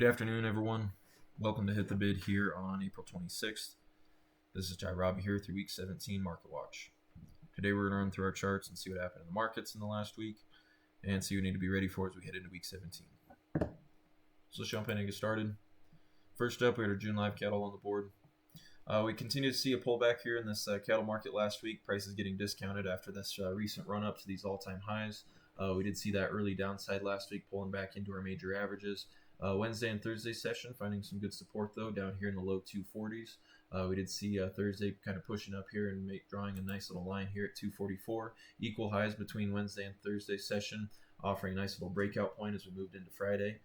Good afternoon, everyone. Welcome to Hit the Bid here on April 26th. This is Jai Robbie here through Week 17 Market Watch. Today we're going to run through our charts and see what happened in the markets in the last week and see what we need to be ready for as we head into Week 17. So let's jump in and get started. First up, we had our June live cattle on the board. We continue to see a pullback here in this cattle market last week. Prices getting discounted after this recent run up to these all-time highs. We did see that early downside last week pulling back into our major averages. Wednesday and Thursday session finding some good support though down here in the low 240s. We did see Thursday kind of pushing up here and drawing a nice little line here at 244. Equal highs between Wednesday and Thursday session, offering a nice little breakout point as we moved into Friday.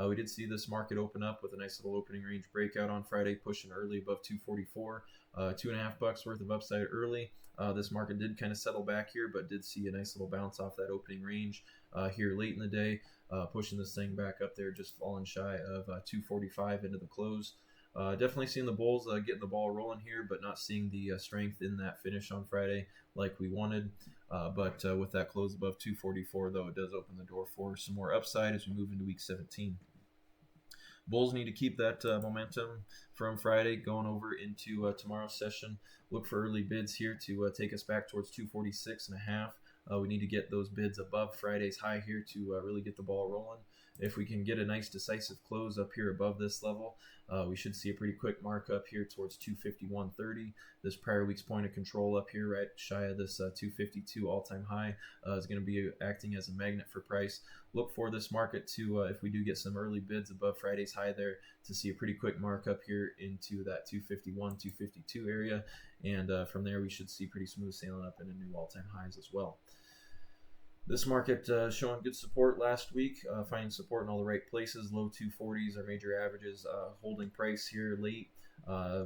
We did see this market open up with a nice little opening range breakout on Friday, pushing early above 244. $2.50 worth of upside early. This market did kind of settle back here, but did see a nice little bounce off that opening range here late in the day, pushing this thing back up there, just falling shy of 245 into the close. Definitely seeing the bulls getting the ball rolling here, but not seeing the strength in that finish on Friday like we wanted. But with that close above 244, though, it does open the door for some more upside as we move into Week 17. Bulls need to keep that momentum from Friday going over into tomorrow's session. Look for early bids here to take us back towards 246.5. We need to get those bids above Friday's high here to really get the ball rolling. If we can get a nice decisive close up here above this level, we should see a pretty quick markup here towards 251.30. This prior week's point of control up here right shy of this 252 all-time high is going to be acting as a magnet for price. Look for this market to, if we do get some early bids above Friday's high there, to see a pretty quick markup here into that 251, 252 area. And from there, we should see pretty smooth sailing up into new all-time highs as well. This market showing good support last week, finding support in all the right places. Low 240s are major averages, holding price here late.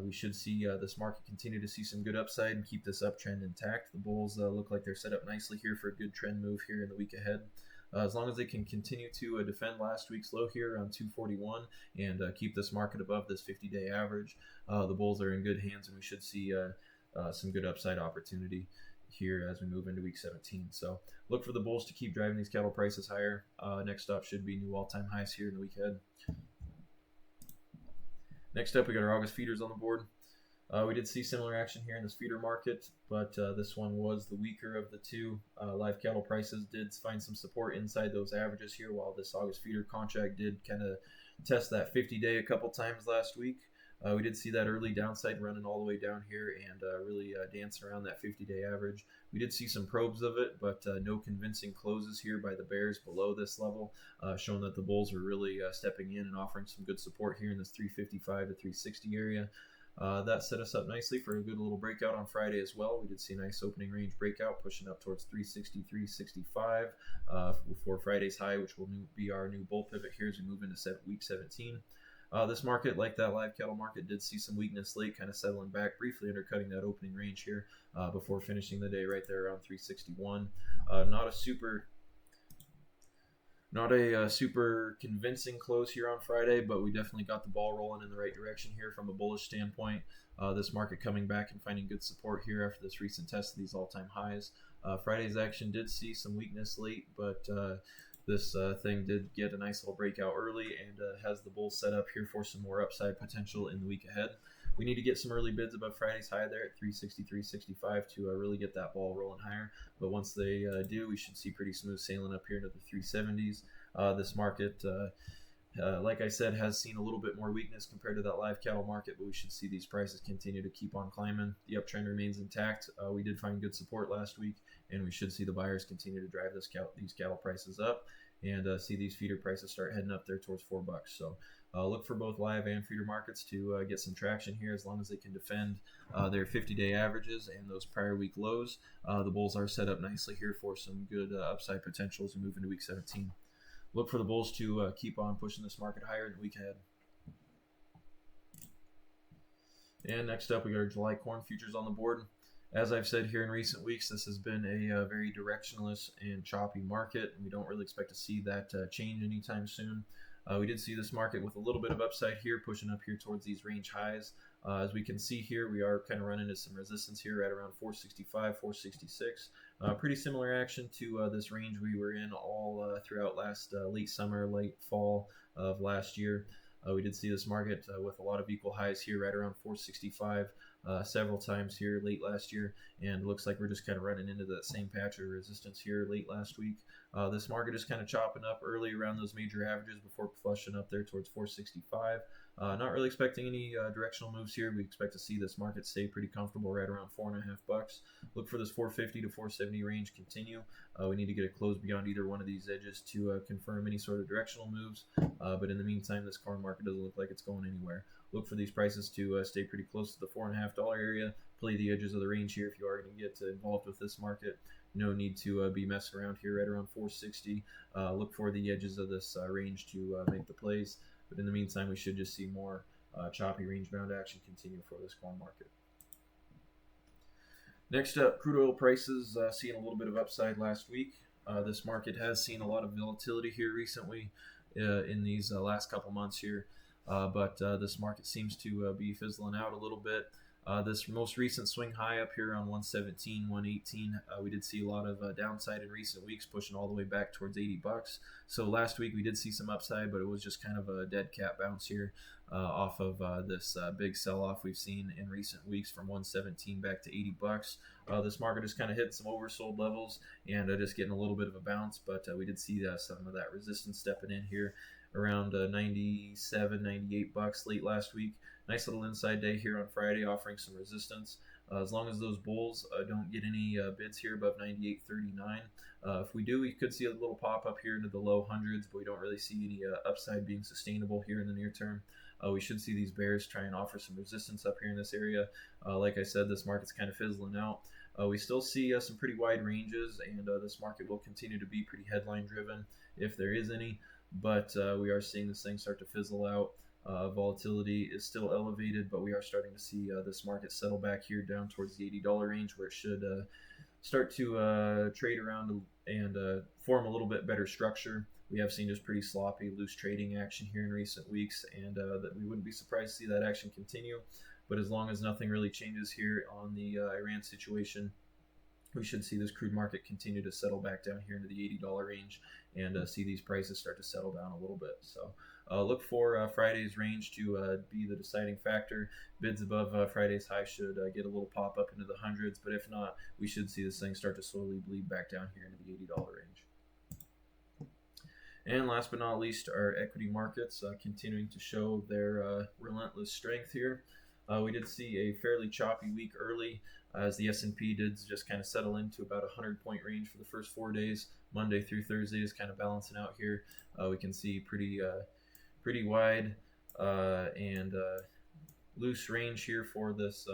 We should see this market continue to see some good upside and keep this uptrend intact. The bulls look like they're set up nicely here for a good trend move here in the week ahead. As long as they can continue to defend last week's low here around 241 and keep this market above this 50-day average, the bulls are in good hands, and we should see some good upside opportunity here as we move into Week 17. So look for the bulls to keep driving these cattle prices higher. Next up should be new all-time highs here in the week ahead. Next up, we got our August feeders on the board. We did see similar action here in this feeder market, but this one was the weaker of the two. Live cattle prices did find some support inside those averages here, while this August feeder contract did kind of test that 50-day a couple times last week. We did see that early downside running all the way down here and really dancing around that 50-day average. We did see some probes of it, but no convincing closes here by the bears below this level, showing that the bulls were really stepping in and offering some good support here in this 355 to 360 area. That set us up nicely for a good little breakout on Friday as well. We did see a nice opening range breakout pushing up towards 360, 365 for Friday's high, which will be our new bull pivot here as we move into Week 17. This market, like that live cattle market, did see some weakness late, kind of settling back, briefly undercutting that opening range here before finishing the day right there around 361. Not a super convincing close here on Friday, but we definitely got the ball rolling in the right direction here from a bullish standpoint. This market coming back and finding good support here after this recent test of these all-time highs. Friday's action did see some weakness late, but this thing did get a nice little breakout early and has the bulls set up here for some more upside potential in the week ahead. We need to get some early bids above Friday's high there at 360, 365 to really get that ball rolling higher. But once they do, we should see pretty smooth sailing up here into the 370s. This market, like I said, has seen a little bit more weakness compared to that live cattle market, but we should see these prices continue to keep on climbing. The uptrend remains intact. We did find good support last week, and we should see the buyers continue to drive these cattle prices up and see these feeder prices start heading up there towards $4. So look for both live and feeder markets to get some traction here as long as they can defend their 50-day averages and those prior week lows. The bulls are set up nicely here for some good upside potential as we move into Week 17. Look for the bulls to keep on pushing this market higher in the week ahead. And next up, we got our July corn futures on the board. As I've said here in recent weeks, this has been a very directionless and choppy market, and we don't really expect to see that change anytime soon. We did see this market with a little bit of upside here, pushing up here towards these range highs. As we can see here, we are kind of running into some resistance here at around 465, 466. Pretty similar action to this range we were in all throughout last late summer, late fall of last year. We did see this market with a lot of equal highs here, right around 465 several times here late last year, and looks like we're just kind of running into that same patch of resistance here late last week. This market is kind of chopping up early around those major averages before flushing up there towards 465. Not really expecting any directional moves here. We expect to see this market stay pretty comfortable right around $4.50. Look for this 450 to 470 range continue. We need to get a close beyond either one of these edges to confirm any sort of directional moves. But in the meantime, this corn market doesn't look like it's going anywhere. Look for these prices to stay pretty close to the $4.50 area. Play the edges of the range here if you are going to get involved with this market. No need to be messing around here right around 460. Look for the edges of this range to make the plays. But in the meantime, we should just see more choppy range-bound action continue for this corn market. Next up, crude oil prices seeing a little bit of upside last week. This market has seen a lot of volatility here recently in these last couple months here. But this market seems to be fizzling out a little bit. This most recent swing high up here on 117, 118, we did see a lot of downside in recent weeks, pushing all the way back towards $80. So last week we did see some upside, but it was just kind of a dead cat bounce here off of this big sell-off we've seen in recent weeks from 117 back to $80. This market just kind of hit some oversold levels and just getting a little bit of a bounce, but we did see some of that resistance stepping in here around 97, $98 late last week. Nice little inside day here on Friday, offering some resistance. As long as those bulls don't get any bids here above 98.39. If we do, we could see a little pop up here into the low hundreds, but we don't really see any upside being sustainable here in the near term. We should see these bears try and offer some resistance up here in this area. Like I said, this market's kind of fizzling out. We still see some pretty wide ranges, and this market will continue to be pretty headline driven if there is any. But we are seeing this thing start to fizzle out. Volatility is still elevated, but we are starting to see this market settle back here down towards the $80 range, where it should start to trade around and form a little bit better structure. We have seen just pretty sloppy, loose trading action here in recent weeks, and that we wouldn't be surprised to see that action continue. But as long as nothing really changes here on the Iran situation, we should see this crude market continue to settle back down here into the $80 range and see these prices start to settle down a little bit. So look for Friday's range to be the deciding factor. Bids above Friday's high should get a little pop up into the hundreds, but if not, we should see this thing start to slowly bleed back down here into the $80 range. And last but not least, our equity markets continuing to show their relentless strength here. We did see a fairly choppy week early as the S&P did just kind of settle into about a 100-point range for the first 4 days. Monday through Thursday is kind of balancing out here. We can see pretty wide and loose range here for this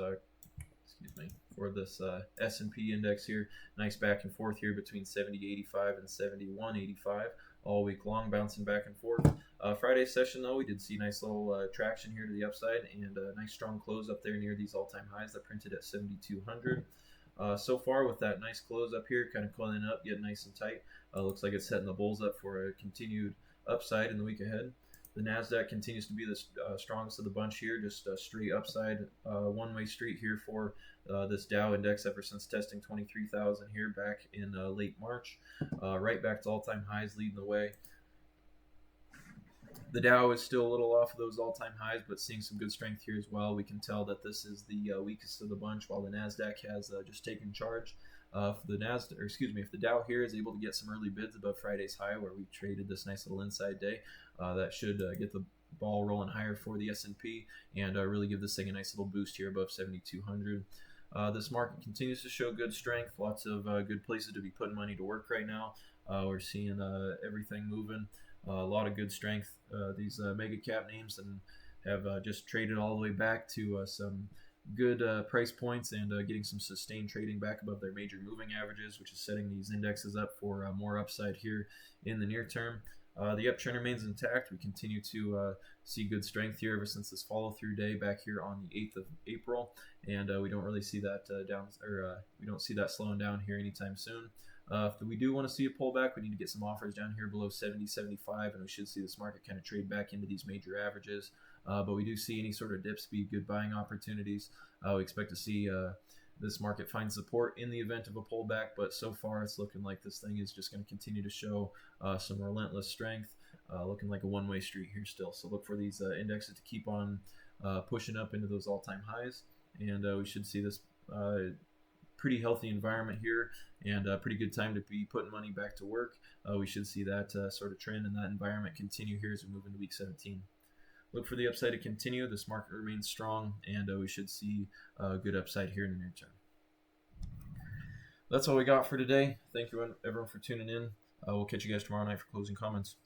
S&P index here. Nice back and forth here between 70.85 and 71.85 all week long, bouncing back and forth. Friday's session, though, we did see nice little traction here to the upside and a nice strong close up there near these all-time highs that printed at 7,200. So far, with that nice close up here, kind of coiling up, getting nice and tight, looks like it's setting the bulls up for a continued upside in the week ahead. The Nasdaq continues to be the strongest of the bunch here, just a straight upside, one-way street here for this Dow index ever since testing 23,000 here back in late March. Right back to all-time highs, leading the way. The Dow is still a little off of those all-time highs, but seeing some good strength here as well. We can tell that this is the weakest of the bunch, while the Nasdaq has just taken charge. If the Dow here is able to get some early bids above Friday's high, where we traded this nice little inside day, that should get the ball rolling higher for the S&P and really give this thing a nice little boost here above 7,200. This market continues to show good strength. Lots of good places to be putting money to work right now. We're seeing everything moving. A lot of good strength. These mega cap names and have just traded all the way back to some good price points and getting some sustained trading back above their major moving averages, which is setting these indexes up for more upside here in the near term. The uptrend remains intact. We continue to see good strength here ever since this follow-through day back here on the 8th of April, and we don't really see that we don't see that slowing down here anytime soon. If we do want to see a pullback, we need to get some offers down here below 70, 75, and we should see this market kind of trade back into these major averages. But we do see any sort of dips be good buying opportunities. We expect to see this market find support in the event of a pullback, but so far it's looking like this thing is just going to continue to show some relentless strength. looking like a one-way street here still. So look for these indexes to keep on pushing up into those all-time highs, and we should see this pretty healthy environment here, and a pretty good time to be putting money back to work. We should see that sort of trend and that environment continue here as we move into week 17. Look for the upside to continue. This market remains strong, and we should see good upside here in the near term. That's all we got for today. Thank you everyone for tuning in. We'll catch you guys tomorrow night for closing comments.